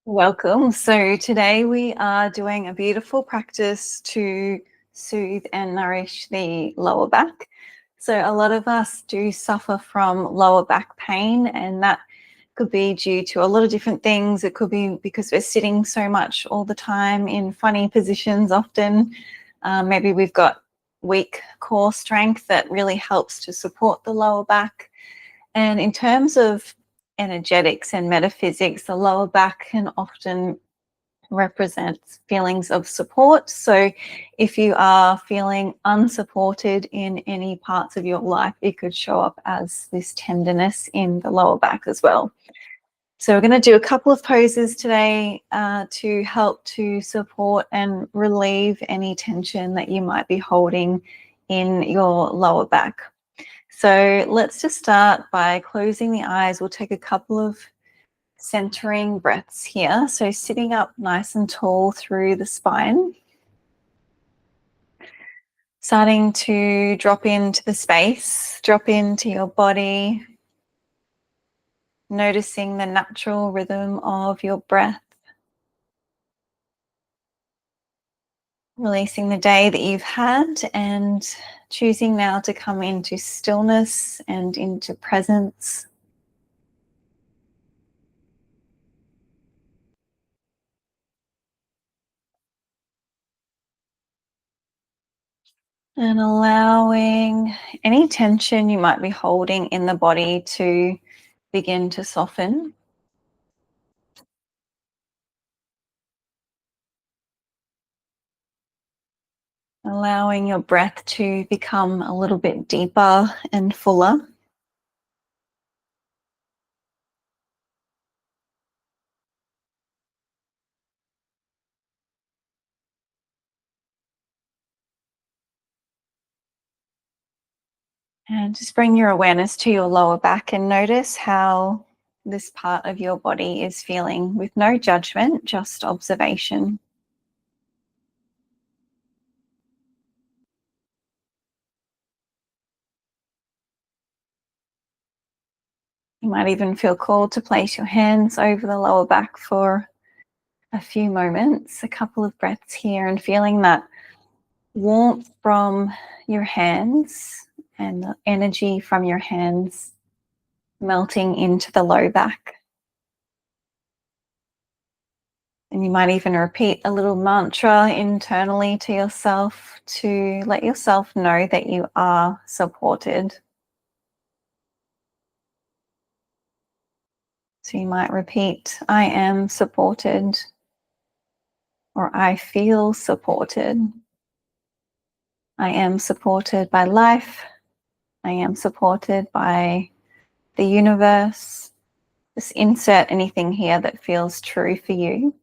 Welcome. So today we are doing a beautiful practice to soothe and nourish the lower back. So a lot of us do suffer from lower back pain, and that could be due to a lot of different things. It could be because we're sitting so much all the time in funny positions often. Maybe we've got weak core strength that really helps to support the lower back. And in terms of energetics and metaphysics, the lower back can often represent feelings of support. So if you are feeling unsupported in any parts of your life, it could show up as this tenderness in the lower back as well. So we're going to do a couple of poses today to help to support and relieve any tension that you might be holding in your lower back. So let's just start by closing the eyes. We'll take a couple of centering breaths here. So sitting up nice and tall through the spine. Starting to drop into the space, drop into your body. Noticing the natural rhythm of your breath. Releasing the day that you've had and choosing now to come into stillness and into presence. And allowing any tension you might be holding in the body to begin to soften. Allowing your breath to become a little bit deeper and fuller. And just bring your awareness to your lower back and notice how this part of your body is feeling with no judgment, just observation. You might even feel called to place your hands over the lower back for a few moments, a couple of breaths here, and feeling that warmth from your hands and the energy from your hands melting into the low back. And you might even repeat a little mantra internally to yourself to let yourself know that you are supported. So you might repeat, I am supported, or I feel supported. I am supported by life. I am supported by the universe. Just insert anything here that feels true for you.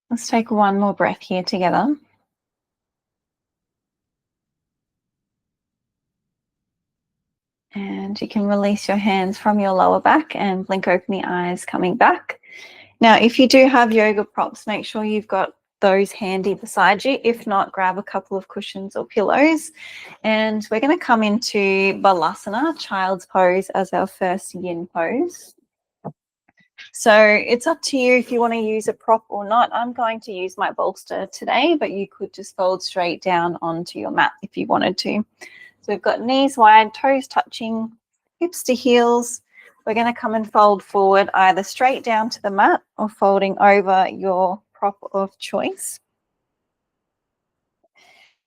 Let's take one more breath here together. And you can release your hands from your lower back and blink open the eyes, coming back. Now, if you do have yoga props, make sure you've got those handy beside you. If not, grab a couple of cushions or pillows. And we're going to come into Balasana, child's pose, as our first yin pose. So it's up to you if you want to use a prop or not. I'm going to use my bolster today, but you could just fold straight down onto your mat if you wanted to. So we've got knees wide, toes touching, hips to heels. We're going to come and fold forward either straight down to the mat or folding over your prop of choice.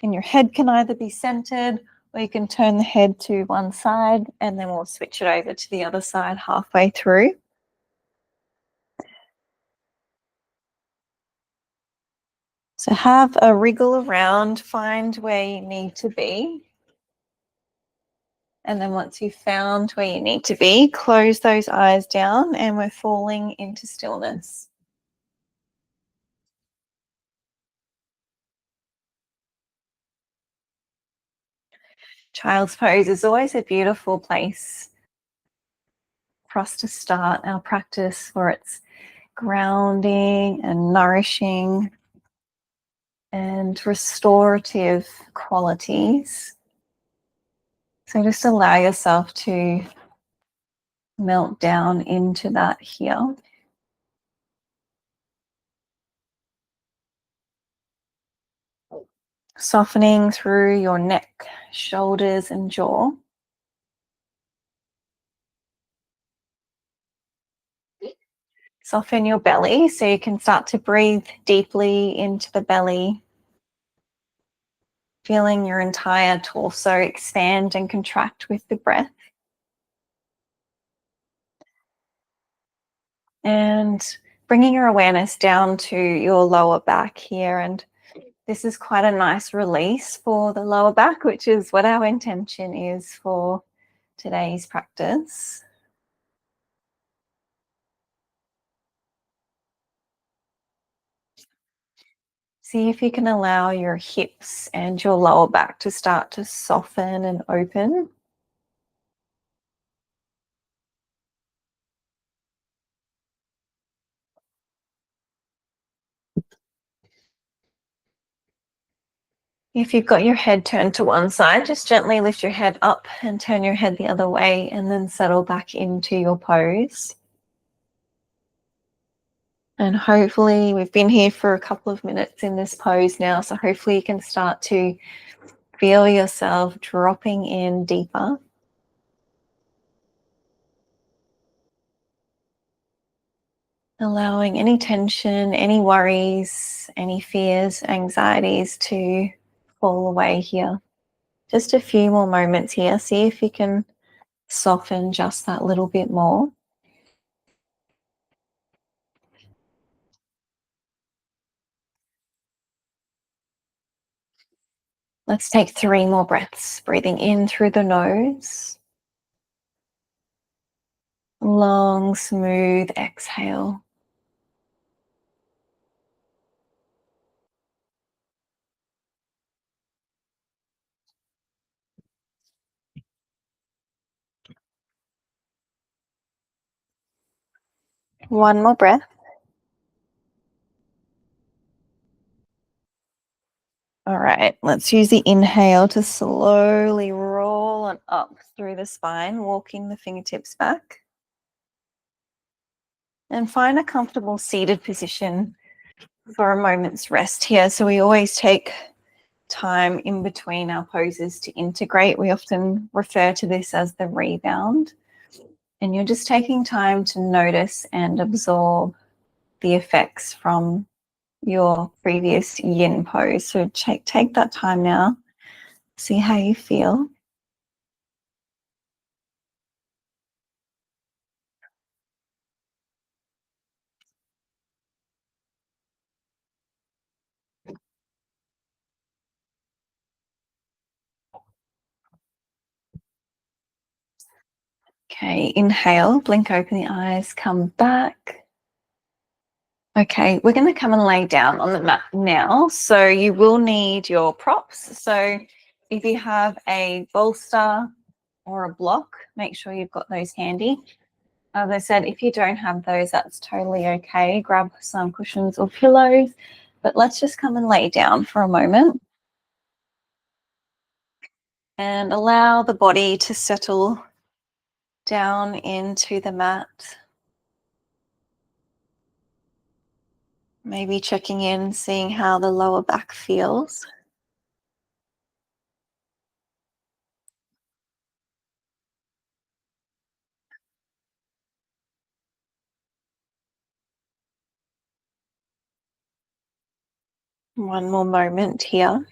And your head can either be centered or you can turn the head to one side, and then we'll switch it over to the other side halfway through. So have a wriggle around, find where you need to be. And then once you've found where you need to be, close those eyes down and we're falling into stillness. Child's pose is always a beautiful place for us to start our practice, for its grounding and nourishing and restorative qualities. So just allow yourself to melt down into that here. Softening through your neck, shoulders, and jaw. Soften your belly so you can start to breathe deeply into the belly, feeling your entire torso expand and contract with the breath. And bringing your awareness down to your lower back here. And this is quite a nice release for the lower back, which is what our intention is for today's practice. See if you can allow your hips and your lower back to start to soften and open. If you've got your head turned to one side, just gently lift your head up and turn your head the other way and then settle back into your pose. And hopefully we've been here for a couple of minutes in this pose now, so hopefully you can start to feel yourself dropping in deeper. Allowing any tension, any worries, any fears, anxieties to fall away here. Just a few more moments here. See if you can soften just that little bit more. Let's take 3 more breaths. Breathing in through the nose. Long, smooth exhale. One more breath. All right, let's use the inhale to slowly roll on up through the spine, walking the fingertips back. And find a comfortable seated position for a moment's rest here. So we always take time in between our poses to integrate. We often refer to this as the rebound. And you're just taking time to notice and absorb the effects from your previous yin pose. So take that time now, see how you feel. Okay, inhale, blink open the eyes, come back. Okay, we're going to come and lay down on the mat now. So you will need your props. So if you have a bolster or a block, make sure you've got those handy. As I said, if you don't have those, that's totally okay. Grab some cushions or pillows, but let's just come and lay down for a moment and allow the body to settle down into the mat. Maybe checking in, seeing how the lower back feels. One more moment here.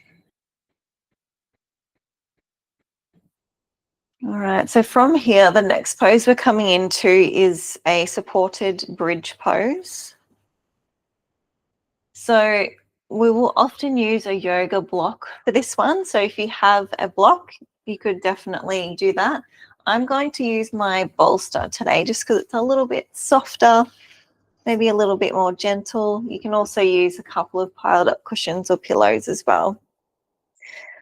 All right, so from here, the next pose we're coming into is a supported bridge pose. So we will often use a yoga block for this one. So if you have a block, you could definitely do that. I'm going to use my bolster today just because it's a little bit softer, maybe a little bit more gentle. You can also use a couple of piled up cushions or pillows as well.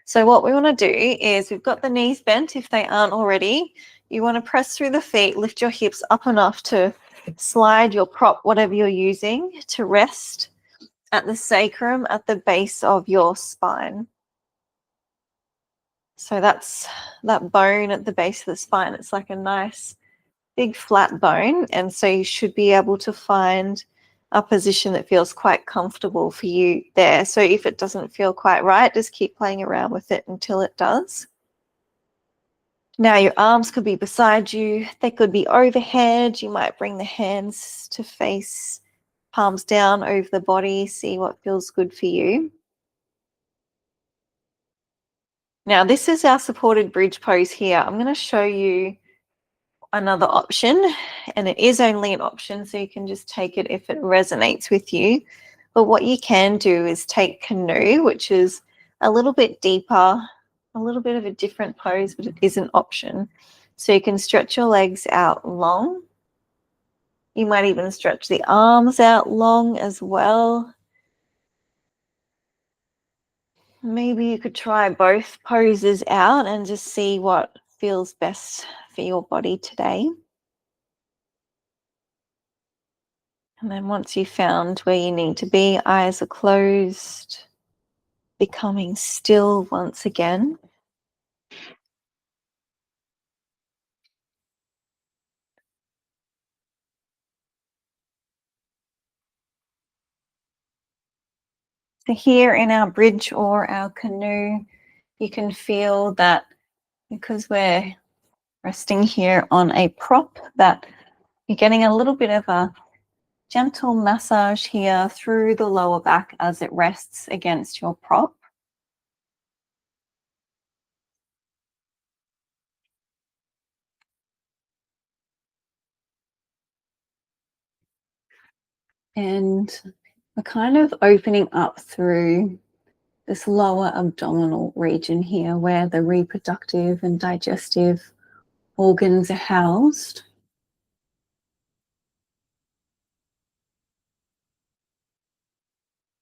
So what we want to do is we've got the knees bent if they aren't already. You want to press through the feet, lift your hips up enough to slide your prop, whatever you're using, to rest at the sacrum, at the base of your spine. So that's that bone at the base of the spine. It's like a nice big flat bone, and so you should be able to find a position that feels quite comfortable for you there. So if it doesn't feel quite right, just keep playing around with it until it does. Now your arms could be beside you, they could be overhead. You might bring the hands to face, palms down over the body, see what feels good for you. Now this is our supported bridge pose here. I'm going to show you another option, and it is only an option, so you can just take it if it resonates with you. But what you can do is take canoe, which is a little bit deeper, a little bit of a different pose, but it is an option. So you can stretch your legs out long. You might even stretch the arms out long as well. Maybe you could try both poses out and just see what feels best for your body today. And then once you've found where you need to be, eyes are closed, becoming still once again. So here in our bridge or our canoe, you can feel that because we're resting here on a prop, that you're getting a little bit of a gentle massage here through the lower back as it rests against your prop. And we're kind of opening up through this lower abdominal region here where the reproductive and digestive organs are housed.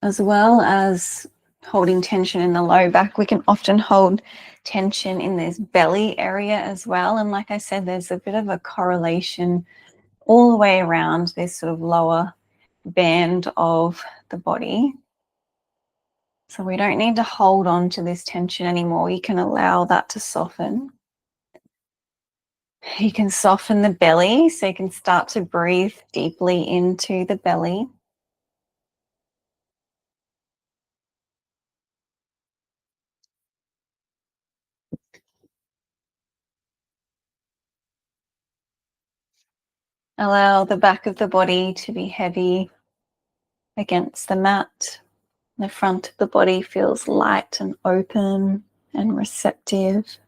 As well as holding tension in the low back, we can often hold tension in this belly area as well. And like I said, there's a bit of a correlation all the way around this sort of lower band of the body. So we don't need to hold on to this tension anymore. You can allow that to soften. You can soften the belly, so you can start to breathe deeply into the belly. Allow the back of the body to be heavy against the mat. The front of the body feels light and open and receptive.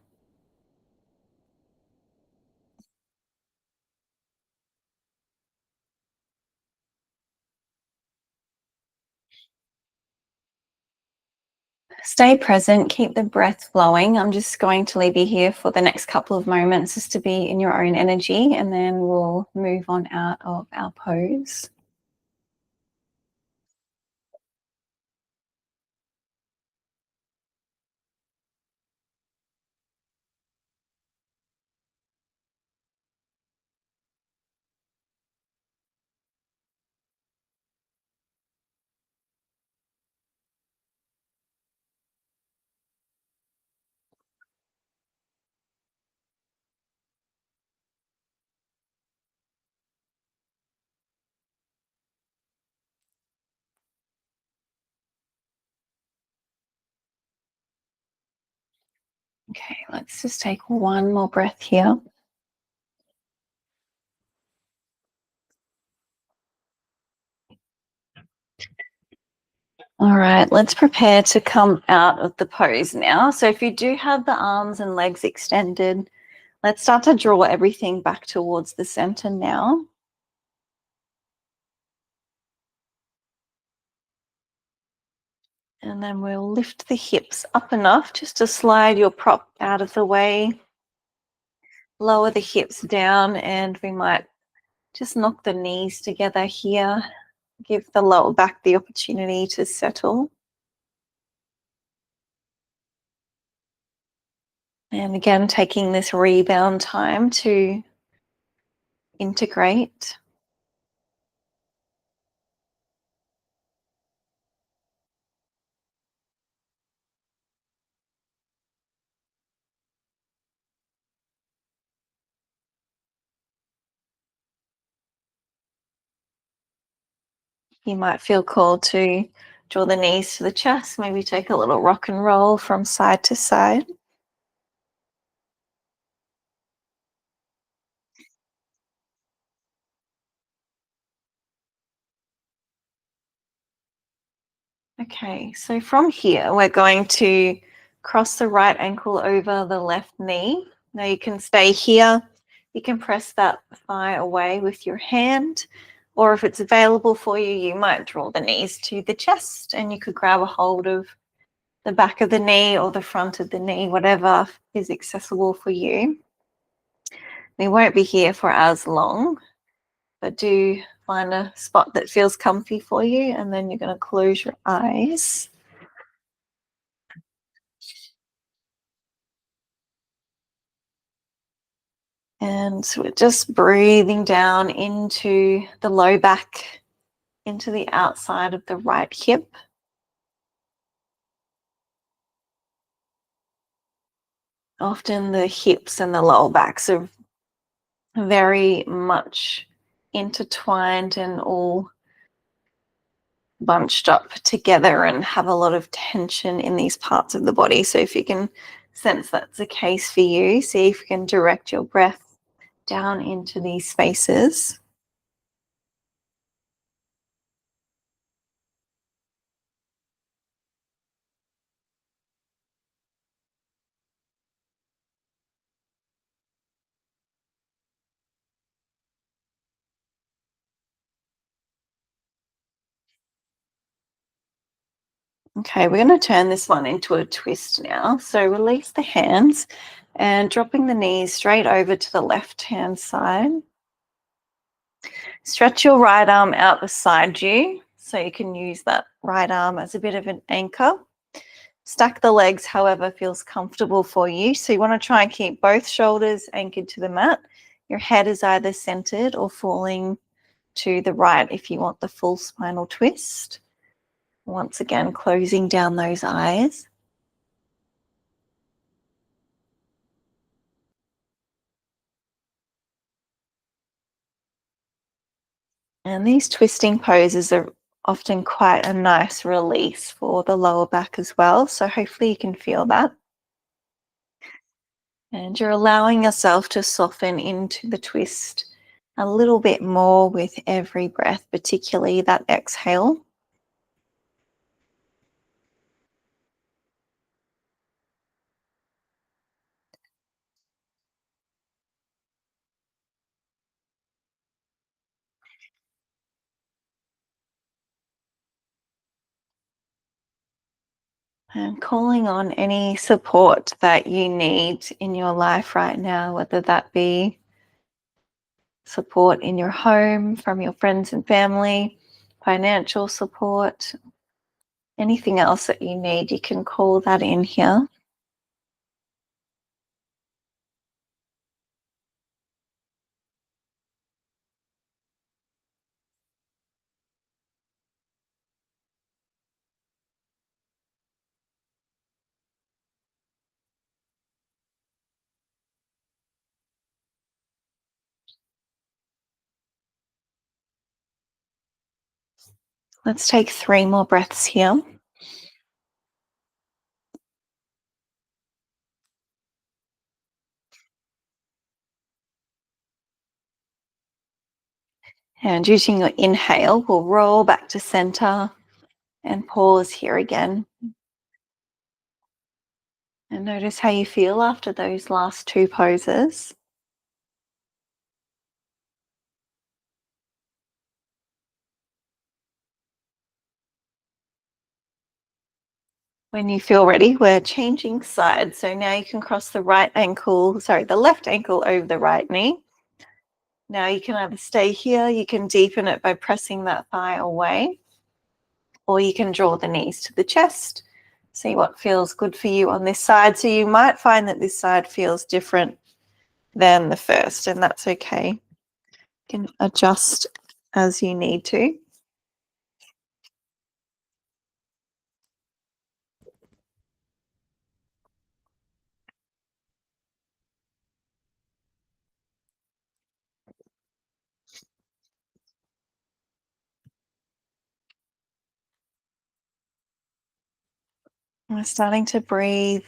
Stay present, keep the breath flowing. I'm just going to leave you here for the next couple of moments just to be in your own energy, and then we'll move on out of our pose. Okay, let's just take one more breath here. All right, let's prepare to come out of the pose now. So if you do have the arms and legs extended, let's start to draw everything back towards the center now. And then we'll lift the hips up enough just to slide your prop out of the way. Lower the hips down, and we might just knock the knees together here. Give the lower back the opportunity to settle. And again, taking this rebound time to integrate. You might feel called to draw the knees to the chest, maybe take a little rock and roll from side to side. Okay, so from here, we're going to cross the right ankle over the left knee. Now you can stay here. You can press that thigh away with your hand, or if it's available for you, you might draw the knees to the chest and you could grab a hold of the back of the knee or the front of the knee, whatever is accessible for you. We won't be here for as long, but do find a spot that feels comfy for you, and then you're going to close your eyes. And so we're just breathing down into the low back, into the outside of the right hip. Often the hips and the lower backs are very much intertwined and all bunched up together and have a lot of tension in these parts of the body. So if you can sense that's the case for you, see if you can direct your breath down into these spaces. Okay, we're going to turn this one into a twist now. So release the hands and dropping the knees straight over to the left-hand side. Stretch your right arm out beside you so you can use that right arm as a bit of an anchor. Stack the legs however feels comfortable for you. So you want to try and keep both shoulders anchored to the mat. Your head is either centered or falling to the right if you want the full spinal twist. Once again, closing down those eyes. And these twisting poses are often quite a nice release for the lower back as well. So hopefully you can feel that. And you're allowing yourself to soften into the twist a little bit more with every breath, particularly that exhale. And calling on any support that you need in your life right now, whether that be support in your home, from your friends and family, financial support, anything else that you need, you can call that in here. Let's take 3 more breaths here. And using your inhale, we'll roll back to center and pause here again. And notice how you feel after those last 2 poses. When you feel ready, we're changing sides. So now you can cross the left ankle over the right knee. Now you can either stay here, you can deepen it by pressing that thigh away, or you can draw the knees to the chest. See what feels good for you on this side. So you might find that this side feels different than the first, and that's okay. You can adjust as you need to. We're starting to breathe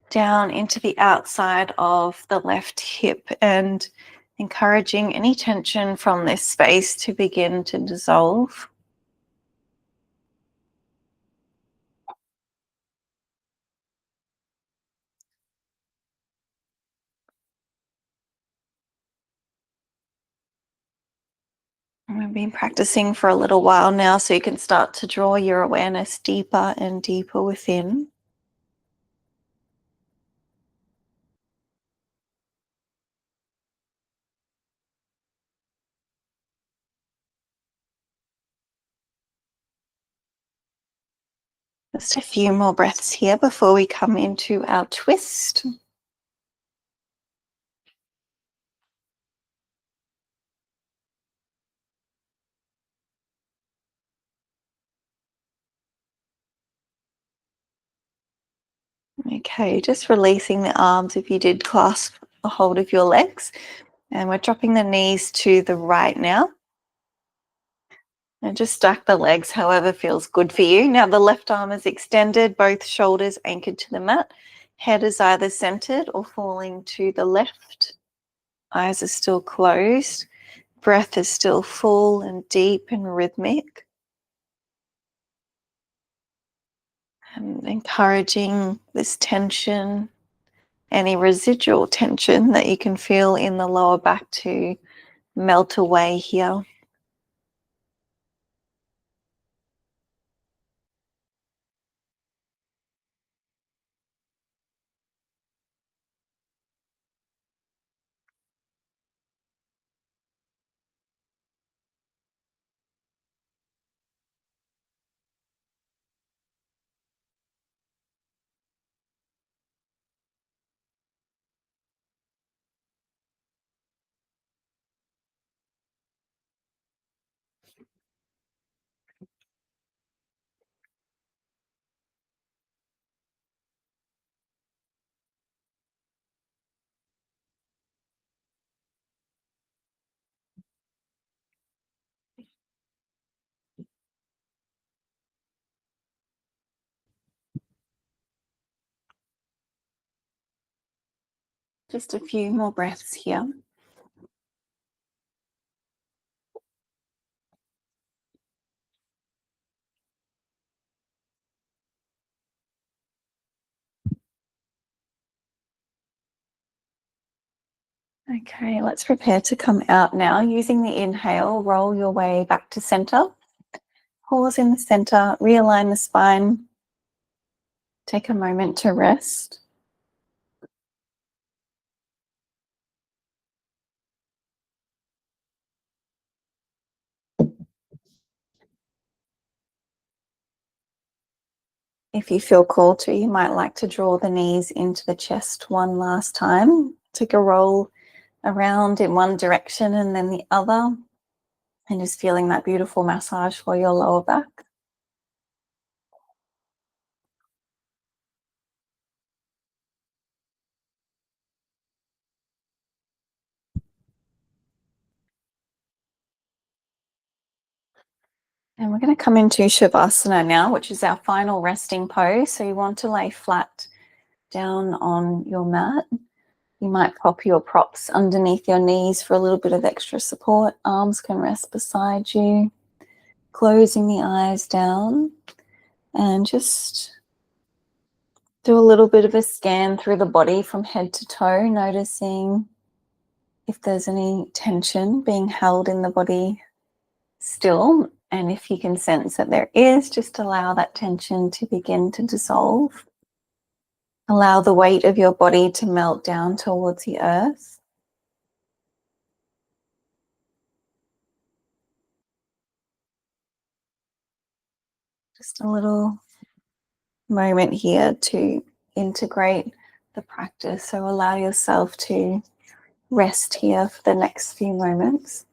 down into the outside of the left hip and encouraging any tension from this space to begin to dissolve. We've been practicing for a little while now, so you can start to draw your awareness deeper and deeper within. Just a few more breaths here before we come into our twist. Okay, just releasing the arms if you did clasp a hold of your legs. And we're dropping the knees to the right now. And just stack the legs however feels good for you. Now the left arm is extended, both shoulders anchored to the mat. Head is either centered or falling to the left. Eyes are still closed. Breath is still full and deep and rhythmic. And encouraging this tension, any residual tension that you can feel in the lower back to melt away here. Just a few more breaths here. Okay, let's prepare to come out now. Using the inhale, roll your way back to center. Pause in the center, realign the spine. Take a moment to rest. If you feel called to, you might like to draw the knees into the chest one last time. Take a roll around in one direction and then the other, and just feeling that beautiful massage for your lower back. And we're going to come into Shavasana now, which is our final resting pose. So you want to lay flat down on your mat. You might prop your props underneath your knees for a little bit of extra support. Arms can rest beside you. Closing the eyes down and just do a little bit of a scan through the body from head to toe, noticing if there's any tension being held in the body still. And if you can sense that there is, just allow that tension to begin to dissolve. Allow the weight of your body to melt down towards the earth. Just a little moment here to integrate the practice. So allow yourself to rest here for the next few moments.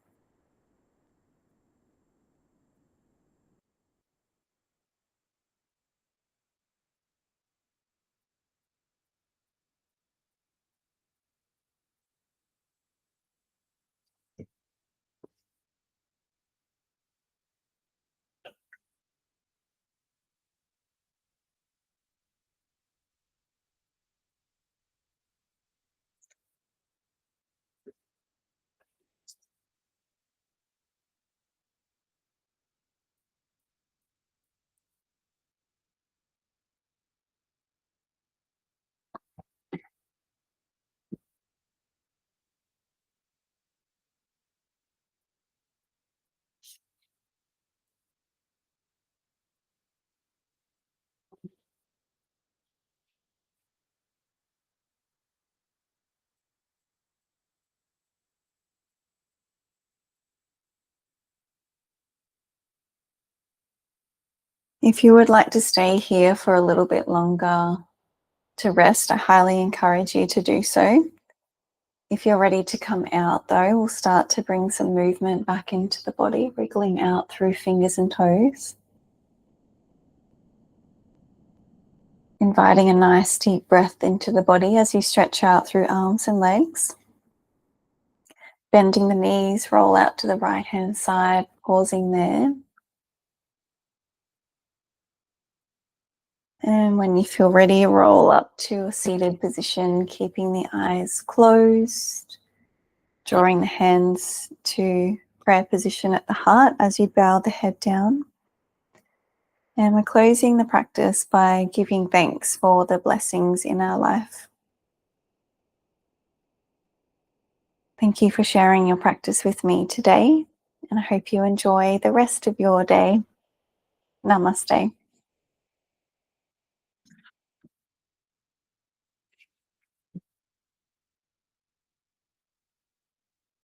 If you would like to stay here for a little bit longer to rest, I highly encourage you to do so. If you're ready to come out though, we'll start to bring some movement back into the body, wriggling out through fingers and toes. Inviting a nice deep breath into the body as you stretch out through arms and legs. Bending the knees, roll out to the right hand side, pausing there. And when you feel ready, roll up to a seated position, keeping the eyes closed, drawing the hands to prayer position at the heart as you bow the head down. And we're closing the practice by giving thanks for the blessings in our life. Thank you for sharing your practice with me today, and I hope you enjoy the rest of your day. Namaste.